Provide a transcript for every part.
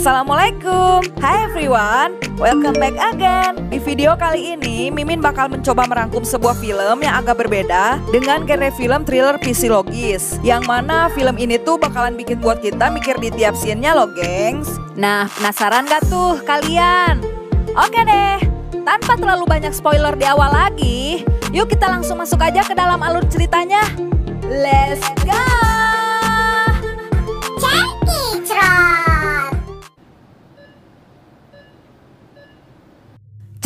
Assalamualaikum. Hi everyone, welcome back again. Di video kali ini, Mimin bakal mencoba merangkum sebuah film yang agak berbeda dengan genre film thriller psikologis. Yang mana film ini tuh bakalan bikin buat kita mikir di tiap scene-nya loh, gengs. Nah, penasaran gak tuh kalian? Oke deh, tanpa terlalu banyak spoiler di awal lagi, yuk kita langsung masuk aja ke dalam alur ceritanya. Let's go!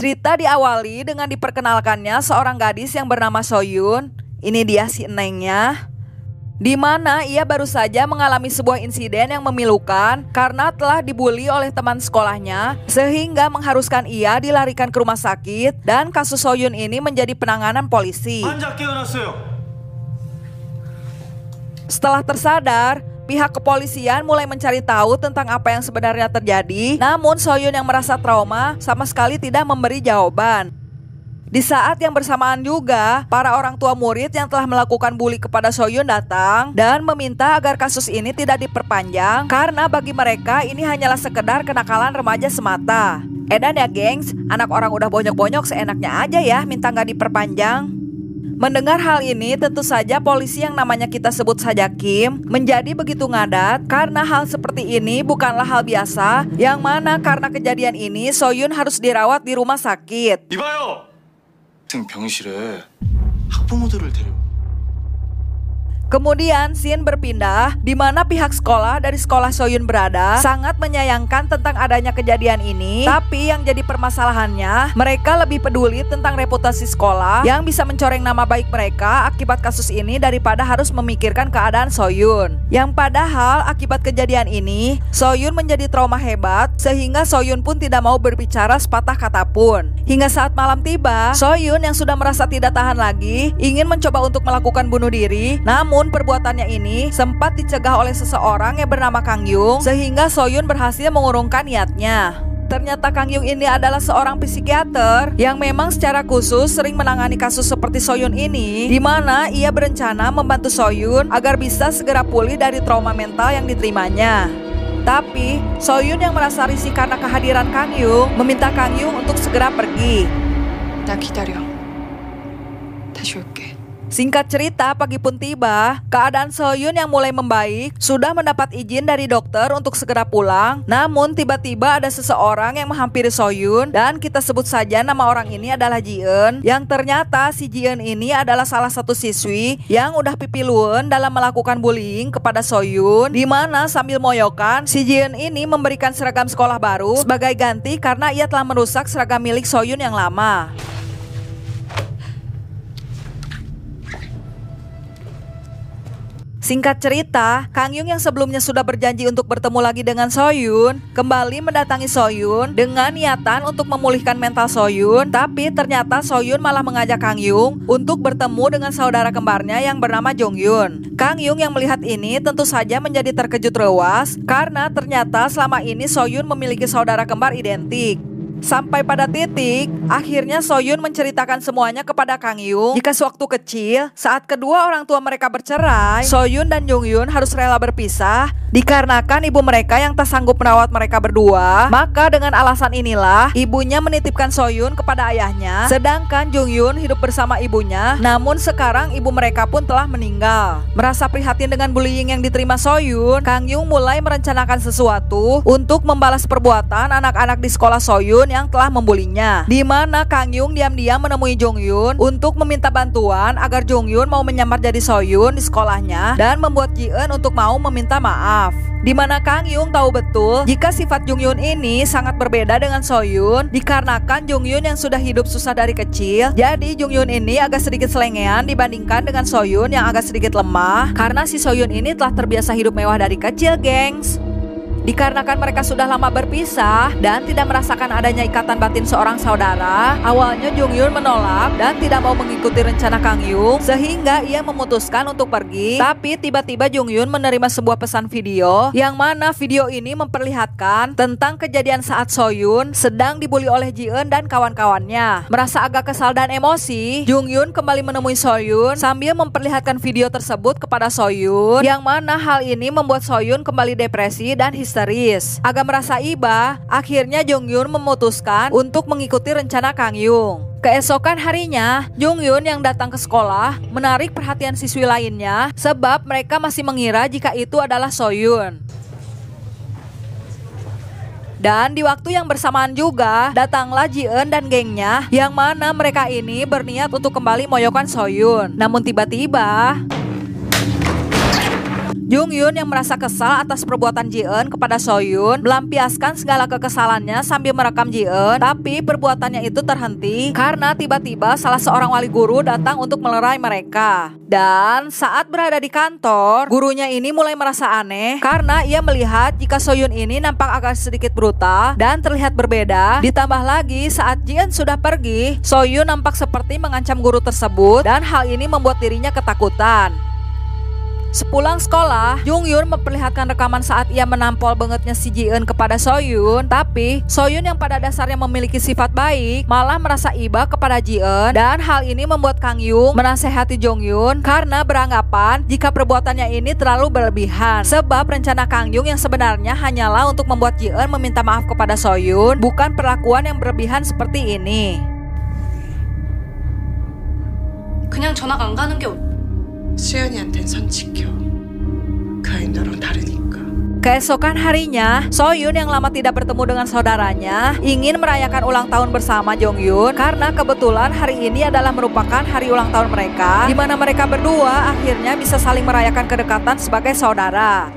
Cerita diawali dengan diperkenalkannya seorang gadis yang bernama Soyun. Ini dia si Nengnya. Di mana ia baru saja mengalami sebuah insiden yang memilukan karena telah dibully oleh teman sekolahnya, sehingga mengharuskan ia dilarikan ke rumah sakit dan kasus Soyun ini menjadi penanganan polisi. Setelah tersadar, pihak kepolisian mulai mencari tahu tentang apa yang sebenarnya terjadi. Namun Soyun yang merasa trauma sama sekali tidak memberi jawaban. Di saat yang bersamaan juga, para orang tua murid yang telah melakukan bully kepada Soyun datang dan meminta agar kasus ini tidak diperpanjang karena bagi mereka ini hanyalah sekedar kenakalan remaja semata. Edan ya gengs, anak orang udah bonyok-bonyok seenaknya aja ya minta gak diperpanjang. Mendengar hal ini, tentu saja polisi yang namanya kita sebut saja Kim menjadi begitu ngadat karena hal seperti ini bukanlah hal biasa, yang mana karena kejadian ini Soyun harus dirawat di rumah sakit. 이봐요! 병실에 학부모들을 데려. Kemudian scene berpindah di mana pihak sekolah dari sekolah Soyun berada sangat menyayangkan tentang adanya kejadian ini. Tapi yang jadi permasalahannya, mereka lebih peduli tentang reputasi sekolah yang bisa mencoreng nama baik mereka akibat kasus ini daripada harus memikirkan keadaan Soyun. Yang padahal akibat kejadian ini, Soyun menjadi trauma hebat sehingga Soyun pun tidak mau berbicara sepatah kata pun. Hingga saat malam tiba, Soyun yang sudah merasa tidak tahan lagi ingin mencoba untuk melakukan bunuh diri. Namun perbuatannya ini sempat dicegah oleh seseorang yang bernama Kang Yung, sehingga Soyun berhasil mengurungkan niatnya. Ternyata Kang Yung ini adalah seorang psikiater yang memang secara khusus sering menangani kasus seperti Soyun ini, di mana ia berencana membantu Soyun agar bisa segera pulih dari trauma mental yang diterimanya. Tapi Soyun yang merasa risih karena kehadiran Kang Yung meminta Kang Yung untuk segera pergi. 나 기다려. 다시 올게. Singkat cerita, pagi pun tiba, keadaan Soyun yang mulai membaik sudah mendapat izin dari dokter untuk segera pulang. Namun tiba-tiba ada seseorang yang menghampiri Soyun dan kita sebut saja nama orang ini adalah Ji-eun. Yang ternyata si Ji-eun ini adalah salah satu siswi yang udah pipiluan dalam melakukan bullying kepada Soyun, di mana sambil moyokan si Ji-eun ini memberikan seragam sekolah baru sebagai ganti karena ia telah merusak seragam milik Soyun yang lama. Singkat cerita, Kang Yung yang sebelumnya sudah berjanji untuk bertemu lagi dengan Soyun kembali mendatangi Soyun dengan niatan untuk memulihkan mental Soyun. Tapi ternyata Soyun malah mengajak Kang Yung untuk bertemu dengan saudara kembarnya yang bernama Jonghyun. Kang Yung yang melihat ini tentu saja menjadi terkejut rewas karena ternyata selama ini Soyun memiliki saudara kembar identik. Sampai pada titik, akhirnya Soyun menceritakan semuanya kepada Kang Yung. Jika sewaktu kecil, saat kedua orang tua mereka bercerai, Soyun dan Jonghyun harus rela berpisah dikarenakan ibu mereka yang tak sanggup merawat mereka berdua. Maka dengan alasan inilah, ibunya menitipkan Soyun kepada ayahnya, sedangkan Jonghyun hidup bersama ibunya. Namun sekarang ibu mereka pun telah meninggal. Merasa prihatin dengan bullying yang diterima Soyun, Kang Yung mulai merencanakan sesuatu untuk membalas perbuatan anak-anak di sekolah Soyun yang telah membulinya. Di mana Kang Yung diam-diam menemui Jonghyun untuk meminta bantuan agar Jonghyun mau menyamar jadi Soyun di sekolahnya dan membuat Ji-eun untuk mau meminta maaf. Di mana Kang Yung tahu betul jika sifat Jonghyun ini sangat berbeda dengan Soyun dikarenakan Jonghyun yang sudah hidup susah dari kecil. Jadi Jonghyun ini agak sedikit selengean dibandingkan dengan Soyun yang agak sedikit lemah karena si Soyun ini telah terbiasa hidup mewah dari kecil, gengs. Dikarenakan mereka sudah lama berpisah dan tidak merasakan adanya ikatan batin seorang saudara, awalnya Jonghyun menolak dan tidak mau mengikuti rencana Kang Yung, sehingga ia memutuskan untuk pergi. Tapi tiba-tiba Jonghyun menerima sebuah pesan video, yang mana video ini memperlihatkan tentang kejadian saat Soyun sedang dibully oleh Ji-eun dan kawan-kawannya. Merasa agak kesal dan emosi, Jonghyun kembali menemui Soyun sambil memperlihatkan video tersebut kepada Soyun, yang mana hal ini membuat Soyun kembali depresi dan histeris histeris. Agak merasa iba, akhirnya Jong-hyun memutuskan untuk mengikuti rencana Kang Yung. Keesokan harinya, Jong-hyun yang datang ke sekolah menarik perhatian siswi lainnya sebab mereka masih mengira jika itu adalah So-hyun. Dan di waktu yang bersamaan juga, datanglah Ji-eun dan gengnya yang mana mereka ini berniat untuk kembali moyokan So-hyun. Namun tiba-tiba Jong-hyun yang merasa kesal atas perbuatan Ji-eun kepada So-hyun melampiaskan segala kekesalannya sambil merekam Ji-eun, tapi perbuatannya itu terhenti karena tiba-tiba salah seorang wali guru datang untuk melerai mereka. Dan saat berada di kantor, gurunya ini mulai merasa aneh karena ia melihat jika So-hyun ini nampak agak sedikit brutal dan terlihat berbeda. Ditambah lagi saat Ji-eun sudah pergi, So-hyun nampak seperti mengancam guru tersebut dan hal ini membuat dirinya ketakutan. Sepulang sekolah, Jong-hyun memperlihatkan rekaman saat ia menampol bangetnya si Ji-eun kepada So-hyun. Tapi So-hyun yang pada dasarnya memiliki sifat baik malah merasa iba kepada Ji-eun, dan hal ini membuat Kang Yung menasehati Jong-hyun karena beranggapan jika perbuatannya ini terlalu berlebihan. Sebab rencana Kang Yung yang sebenarnya hanyalah untuk membuat Ji-eun meminta maaf kepada So-hyun, bukan perlakuan yang berlebihan seperti ini. 그냥 전학 안 가는 게 수연이한텐 선 지켜. 그 아이 너랑 다르니까. Keesokan harinya, So-hyun yang lama tidak bertemu dengan saudaranya ingin merayakan ulang tahun bersama Jong-hyun karena kebetulan hari ini adalah merupakan hari ulang tahun mereka, di mana mereka berdua akhirnya bisa saling merayakan kedekatan sebagai saudara.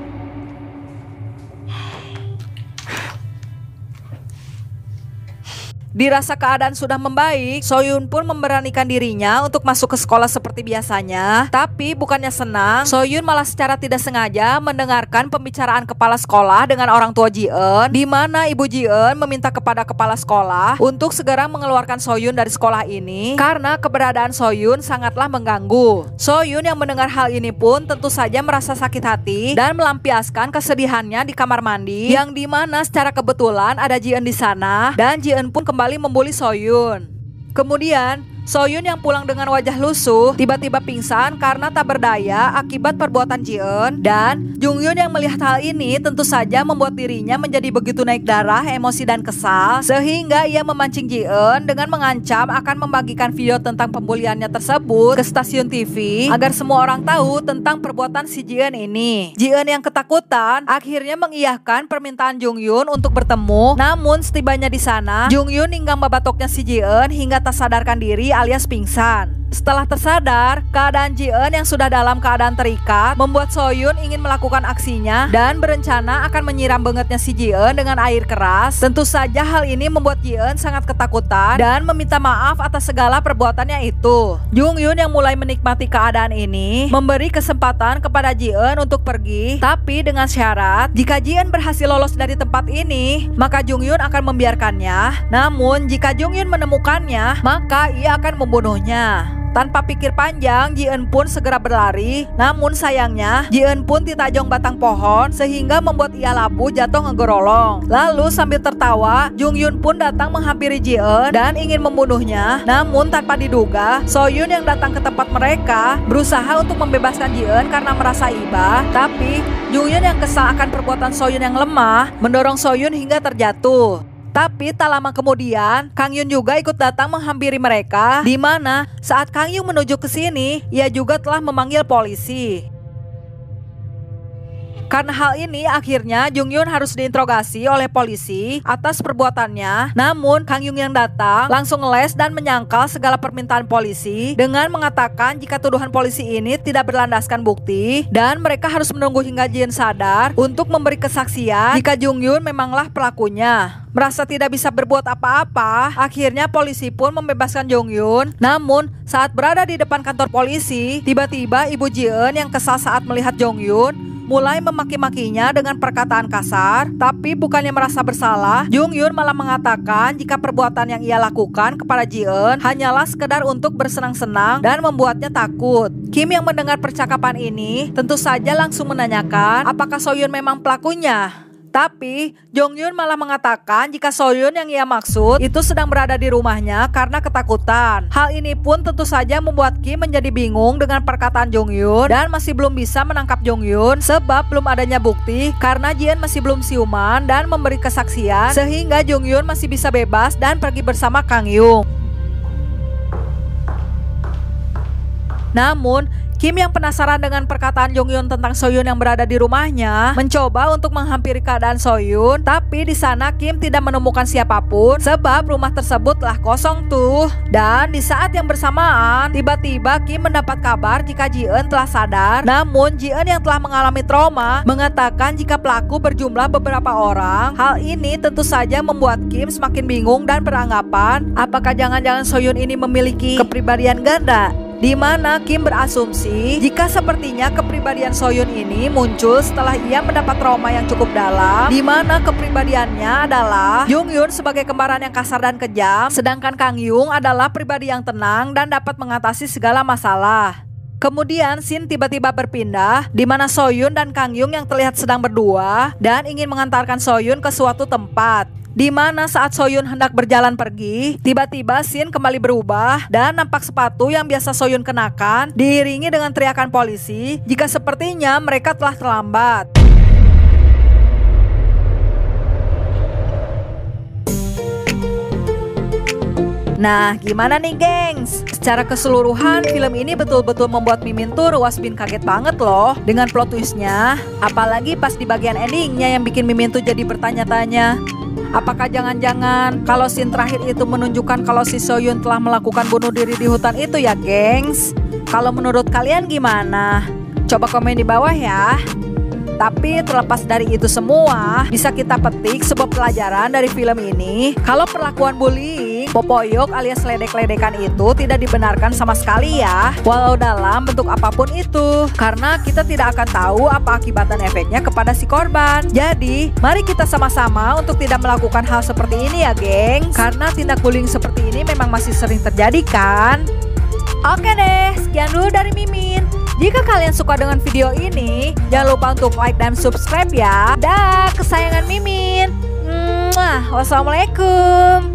Dirasa keadaan sudah membaik, So-hyun pun memberanikan dirinya untuk masuk ke sekolah seperti biasanya. Tapi bukannya senang, So-hyun malah secara tidak sengaja mendengarkan pembicaraan kepala sekolah dengan orang tua Ji-eun, di mana ibu Ji-eun meminta kepada kepala sekolah untuk segera mengeluarkan So-hyun dari sekolah ini karena keberadaan So-hyun sangatlah mengganggu. So-hyun yang mendengar hal ini pun tentu saja merasa sakit hati dan melampiaskan kesedihannya di kamar mandi, yang di mana secara kebetulan ada Ji-eun di sana, dan Ji-eun pun kembali membuli So-hyun. Kemudian So-hyun yang pulang dengan wajah lusuh tiba-tiba pingsan karena tak berdaya akibat perbuatan Ji-eun, dan Jong-hyun yang melihat hal ini tentu saja membuat dirinya menjadi begitu naik darah, emosi dan kesal, sehingga ia memancing Ji-eun dengan mengancam akan membagikan video tentang pembuliannya tersebut ke stasiun TV agar semua orang tahu tentang perbuatan si Ji-eun ini. Ji-eun yang ketakutan akhirnya mengiyahkan permintaan Jong-hyun untuk bertemu, namun setibanya di sana Jong-hyun hingga membatoknya si Ji-eun hingga tak sadarkan diri alias pingsan. Setelah tersadar, keadaan Ji-eun yang sudah dalam keadaan terikat membuat So-hyun ingin melakukan aksinya dan berencana akan menyiram bangetnya si Ji-eun dengan air keras. Tentu saja hal ini membuat Ji-eun sangat ketakutan dan meminta maaf atas segala perbuatannya itu. Jong-hyun yang mulai menikmati keadaan ini memberi kesempatan kepada Ji-eun untuk pergi, tapi dengan syarat jika Ji-eun berhasil lolos dari tempat ini, maka Jong-hyun akan membiarkannya. Namun jika Jong-hyun menemukannya, maka ia akan membunuhnya. Tanpa pikir panjang, Ji-eun pun segera berlari. Namun sayangnya, Ji-eun pun ditajong batang pohon sehingga membuat ia labu jatuh ngegerolong. Lalu sambil tertawa, Jong-hyun pun datang menghampiri Ji-eun dan ingin membunuhnya. Namun tanpa diduga, So-hyun yang datang ke tempat mereka berusaha untuk membebaskan Ji-eun karena merasa iba. Tapi Jong-hyun yang kesal akan perbuatan So-hyun yang lemah mendorong So-hyun hingga terjatuh. Tapi tak lama kemudian, Kang Yun juga ikut datang menghampiri mereka, di mana saat Kang Yun menuju ke sini, ia juga telah memanggil polisi. Karena hal ini akhirnya Jong-hyun harus diinterogasi oleh polisi atas perbuatannya. Namun Kang Yung yang datang langsung ngeles dan menyangkal segala permintaan polisi dengan mengatakan jika tuduhan polisi ini tidak berlandaskan bukti dan mereka harus menunggu hingga Ji-eun sadar untuk memberi kesaksian jika Jong-hyun memanglah pelakunya. Merasa tidak bisa berbuat apa-apa, akhirnya polisi pun membebaskan Jong-hyun. Namun saat berada di depan kantor polisi, tiba-tiba ibu Ji-eun yang kesal saat melihat Jong-hyun mulai memaki-makinya dengan perkataan kasar. Tapi bukannya merasa bersalah, Jong-hyun malah mengatakan jika perbuatan yang ia lakukan kepada Ji-eun hanyalah sekedar untuk bersenang-senang dan membuatnya takut. Kim yang mendengar percakapan ini tentu saja langsung menanyakan apakah So-hyun memang pelakunya. Tapi Jonghyun malah mengatakan jika Soyun yang ia maksud itu sedang berada di rumahnya karena ketakutan. Hal ini pun tentu saja membuat Kim menjadi bingung dengan perkataan Jonghyun dan masih belum bisa menangkap Jonghyun sebab belum adanya bukti karena Jian masih belum siuman dan memberi kesaksian sehingga Jonghyun masih bisa bebas dan pergi bersama Kang Yung. Namun Kim yang penasaran dengan perkataan Jonghyun tentang Soyun yang berada di rumahnya mencoba untuk menghampiri keadaan Soyun, tapi di sana Kim tidak menemukan siapapun sebab rumah tersebut telah kosong tuh. Dan di saat yang bersamaan tiba-tiba Kim mendapat kabar jika Ji-eun telah sadar. Namun Ji-eun yang telah mengalami trauma mengatakan jika pelaku berjumlah beberapa orang. Hal ini tentu saja membuat Kim semakin bingung dan beranggapan apakah jangan-jangan Soyun ini memiliki kepribadian ganda, di mana Kim berasumsi jika sepertinya kepribadian Soyun ini muncul setelah ia mendapat trauma yang cukup dalam, di mana kepribadiannya adalah Jonghyun sebagai kembaran yang kasar dan kejam, sedangkan Kang Yung adalah pribadi yang tenang dan dapat mengatasi segala masalah. Kemudian scene tiba-tiba berpindah di mana Soyun dan Kang Yung yang terlihat sedang berdua dan ingin mengantarkan Soyun ke suatu tempat. Di mana saat Soyun hendak berjalan pergi, tiba-tiba scene kembali berubah dan nampak sepatu yang biasa Soyun kenakan diiringi dengan teriakan polisi jika sepertinya mereka telah terlambat. Nah, gimana nih gengs? Secara keseluruhan film ini betul-betul membuat Mimin tuh Ruasbin kaget banget loh dengan plot twistnya. Apalagi pas di bagian endingnya yang bikin Mimin tuh jadi bertanya-tanya, apakah jangan-jangan kalau scene terakhir itu menunjukkan kalau si Soyun telah melakukan bunuh diri di hutan itu ya gengs? Kalau menurut kalian gimana? Coba komen di bawah ya. Tapi terlepas dari itu semua, bisa kita petik sebuah pelajaran dari film ini. Kalau perlakuan bullying, popoyok alias ledek-ledekan itu tidak dibenarkan sama sekali ya, walau dalam bentuk apapun itu. Karena kita tidak akan tahu apa akibat dan efeknya kepada si korban. Jadi, mari kita sama-sama untuk tidak melakukan hal seperti ini ya geng. Karena tindak bullying seperti ini memang masih sering terjadi kan. Oke deh, sekian dulu dari Mimin. Jika kalian suka dengan video ini, jangan lupa untuk like dan subscribe ya. Dah, kesayangan Mimin. Wassalamualaikum.